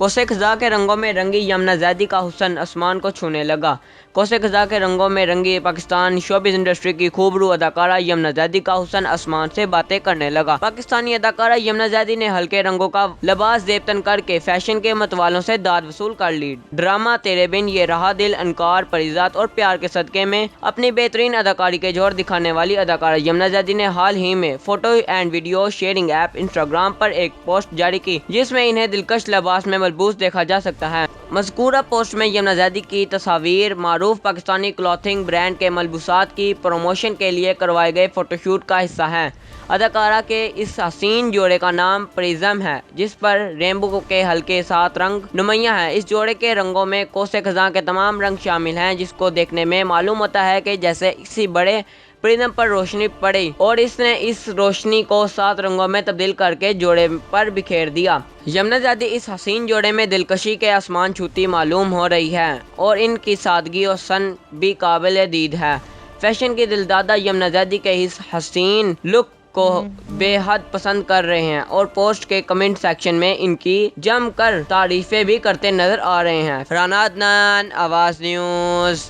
कोसे ख़ज़ा के रंगों में रंगी यमुना ज़ैदी का हुस्न आसमान को छूने लगा। कोसे ख़ज़ा के रंगों में रंगी पाकिस्तान शोबिज़ इंडस्ट्री की खूबरू अदाकारा यमुना ज़ैदी का हुस्न आसमान से बातें करने लगा। पाकिस्तानी अदाकारा यमुना ज़ैदी ने हल्के रंगों का लिबास ज़ेबतन करके फैशन के मतवालों से दाद वसूल कर ली। ड्रामा तेरे बिन, ये रहा दिल, अनकार, परिज़ात और प्यार के सदक़े में अपनी बेहतरीन अदाकारी के जोर दिखाने वाली अदाकारा यमुना ज़ैदी ने हाल ही में photo and video sharing app Instagram पर एक पोस्ट जारी की, जिसमें इन्हें दिलकश लिबास में मलबूस देखा जा सकता है। मज़कूरा पोस्ट में यमुना ज़ैदी की तस्वीर मारूफ पाकिस्तानी क्लॉथिंग ब्रांड के मलबूसात की प्रमोशन के लिए करवाए गए फोटोशूट का हिस्सा है। अदाकारा के इस हसीन जोड़े का नाम प्रिज्म है, जिस पर रेनबो के हल्के 7 रंग नुमाया है। इस जोड़े के रंगों में कोसे ख़ज़ा के तमाम रंग शामिल हैं, जिसको देखने में मालूम होता है कि जैसे किसी बड़े प्रिज्म पर रोशनी पड़ी और इसने इस रोशनी को 7 रंगों में तब्दील करके जोड़े पर बिखेर दिया। यमुना ज़ैदी इस हसीन जोड़े में दिलकशी के आसमान छूती मालूम हो रही है और इनकी सादगी और सन भी काबिल दीद है। फैशन की दिलदादा यमुना ज़ैदी के इस हसीन लुक को बेहद पसंद कर रहे हैं और पोस्ट के कमेंट सेक्शन में इनकी जमकर तारीफें भी करते नजर आ रहे हैं। फरहान अदनान, आवाज़ न्यूज़।